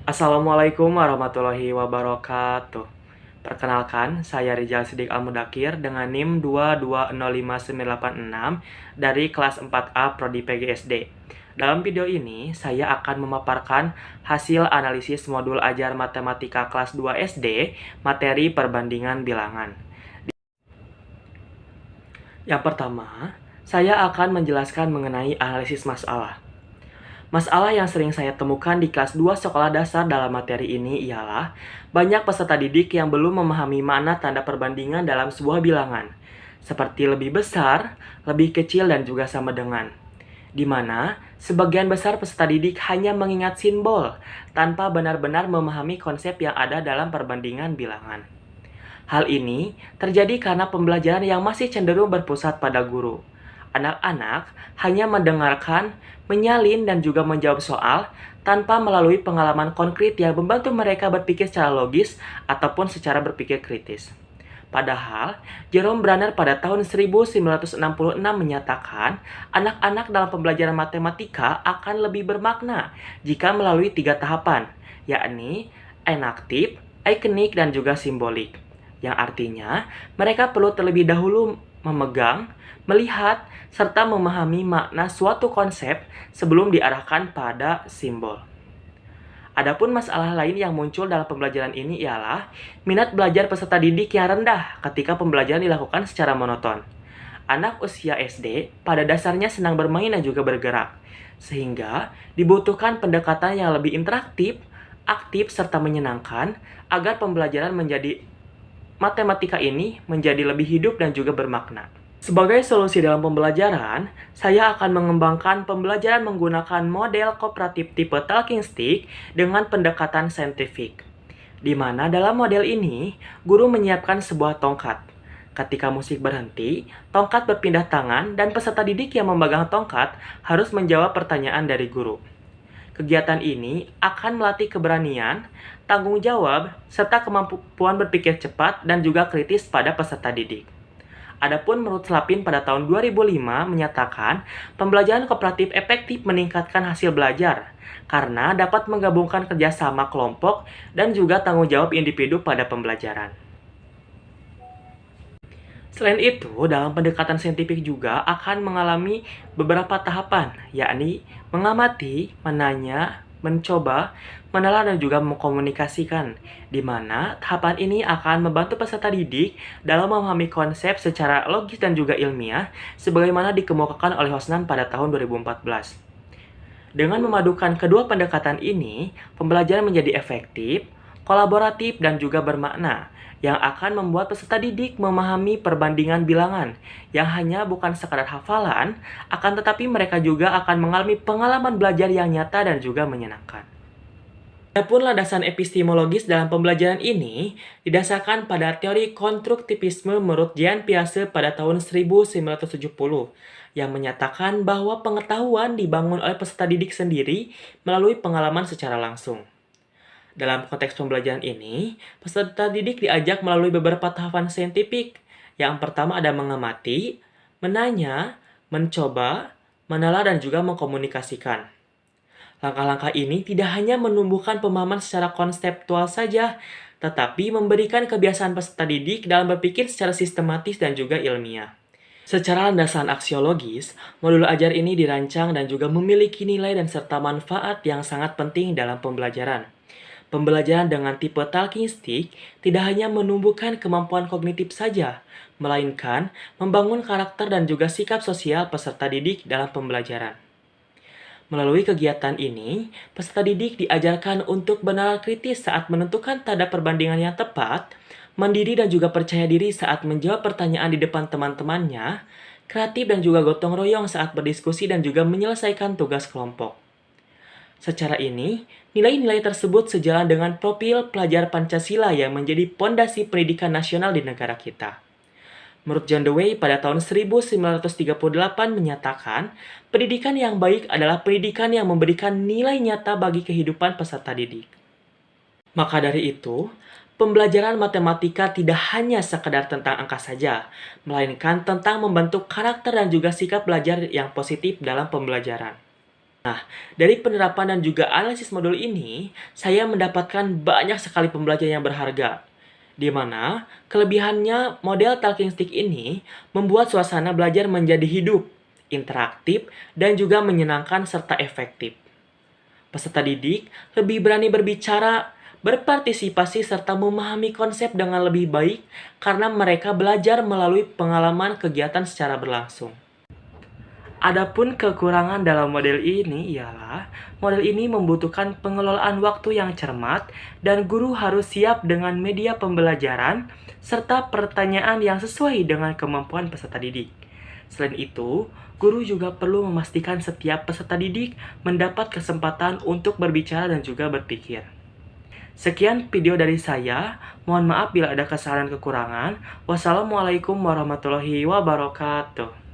Assalamualaikum warahmatullahi wabarakatuh. Perkenalkan, saya Rizal Sidik Al-Mudakir dengan NIM 2205986 dari kelas 4A Prodi PGSD. Dalam video ini, saya akan memaparkan hasil analisis modul ajar matematika kelas 2 SD, materi perbandingan bilangan. Yang pertama, saya akan menjelaskan mengenai analisis masalah. Masalah yang sering saya temukan di kelas 2 sekolah dasar dalam materi ini ialah banyak peserta didik yang belum memahami makna tanda perbandingan dalam sebuah bilangan, seperti lebih besar, lebih kecil, dan juga sama dengan. Di mana sebagian besar peserta didik hanya mengingat simbol tanpa benar-benar memahami konsep yang ada dalam perbandingan bilangan. Hal ini terjadi karena pembelajaran yang masih cenderung berpusat pada guru. Anak-anak hanya mendengarkan, menyalin, dan juga menjawab soal tanpa melalui pengalaman konkret yang membantu mereka berpikir secara logis ataupun secara berpikir kritis. Padahal, Jerome Bruner pada tahun 1966 menyatakan anak-anak dalam pembelajaran matematika akan lebih bermakna jika melalui 3 tahapan, yakni enaktif, ikonik, dan juga simbolik. Yang artinya, mereka perlu terlebih dahulu memegang, melihat, serta memahami makna suatu konsep sebelum diarahkan pada simbol. Adapun masalah lain yang muncul dalam pembelajaran ini ialah minat belajar peserta didik yang rendah ketika pembelajaran dilakukan secara monoton. Anak usia SD pada dasarnya senang bermain dan juga bergerak, sehingga dibutuhkan pendekatan yang lebih interaktif, aktif, serta menyenangkan agar pembelajaran matematika ini menjadi lebih hidup dan juga bermakna. Sebagai solusi dalam pembelajaran, saya akan mengembangkan pembelajaran menggunakan model kooperatif tipe talking stick dengan pendekatan saintifik. Di mana dalam model ini, guru menyiapkan sebuah tongkat. Ketika musik berhenti, tongkat berpindah tangan dan peserta didik yang memegang tongkat harus menjawab pertanyaan dari guru. Kegiatan ini akan melatih keberanian, tanggung jawab, serta kemampuan berpikir cepat dan juga kritis pada peserta didik. Adapun menurut Slapin pada tahun 2005 menyatakan pembelajaran kooperatif efektif meningkatkan hasil belajar karena dapat menggabungkan kerjasama kelompok dan juga tanggung jawab individu pada pembelajaran. Selain itu, dalam pendekatan saintifik juga akan mengalami beberapa tahapan, yakni mengamati, menanya, mencoba, menelah, dan juga mengkomunikasikan, di mana tahapan ini akan membantu peserta didik dalam memahami konsep secara logis dan juga ilmiah, sebagaimana dikemukakan oleh Hosnan pada tahun 2014. Dengan memadukan kedua pendekatan ini, pembelajaran menjadi efektif, kolaboratif, dan juga bermakna, yang akan membuat peserta didik memahami perbandingan bilangan yang hanya bukan sekadar hafalan, akan tetapi mereka juga akan mengalami pengalaman belajar yang nyata dan juga menyenangkan. Adapun landasan epistemologis dalam pembelajaran ini didasarkan pada teori konstruktivisme menurut Jean Piaget pada tahun 1970 yang menyatakan bahwa pengetahuan dibangun oleh peserta didik sendiri melalui pengalaman secara langsung. Dalam konteks pembelajaran ini, peserta didik diajak melalui beberapa tahapan saintifik. Yang pertama ada mengamati, menanya, mencoba, menelah, dan juga mengkomunikasikan. Langkah-langkah ini tidak hanya menumbuhkan pemahaman secara konseptual saja, tetapi memberikan kebiasaan peserta didik dalam berpikir secara sistematis dan juga ilmiah. Secara landasan aksiologis, modul ajar ini dirancang dan juga memiliki nilai dan serta manfaat yang sangat penting dalam pembelajaran. Pembelajaran dengan tipe talking stick tidak hanya menumbuhkan kemampuan kognitif saja, melainkan membangun karakter dan juga sikap sosial peserta didik dalam pembelajaran. Melalui kegiatan ini, peserta didik diajarkan untuk benar kritis saat menentukan tanda perbandingan yang tepat, mandiri dan juga percaya diri saat menjawab pertanyaan di depan teman-temannya, kreatif dan juga gotong royong saat berdiskusi dan juga menyelesaikan tugas kelompok. Secara ini, nilai-nilai tersebut sejalan dengan profil pelajar Pancasila yang menjadi pondasi pendidikan nasional di negara kita. Menurut John Dewey pada tahun 1938 menyatakan, pendidikan yang baik adalah pendidikan yang memberikan nilai nyata bagi kehidupan peserta didik. Maka dari itu, pembelajaran matematika tidak hanya sekedar tentang angka saja, melainkan tentang membentuk karakter dan juga sikap belajar yang positif dalam pembelajaran. Dari penerapan dan juga analisis modul ini, saya mendapatkan banyak sekali pembelajaran yang berharga. Di mana kelebihannya model talking stick ini membuat suasana belajar menjadi hidup, interaktif, dan juga menyenangkan serta efektif. Peserta didik lebih berani berbicara, berpartisipasi, serta memahami konsep dengan lebih baik karena mereka belajar melalui pengalaman kegiatan secara berlangsung. Adapun kekurangan dalam model ini ialah model ini membutuhkan pengelolaan waktu yang cermat dan guru harus siap dengan media pembelajaran serta pertanyaan yang sesuai dengan kemampuan peserta didik. Selain itu, guru juga perlu memastikan setiap peserta didik mendapat kesempatan untuk berbicara dan juga berpikir. Sekian video dari saya. Mohon maaf bila ada kesalahan kekurangan. Wassalamualaikum warahmatullahi wabarakatuh.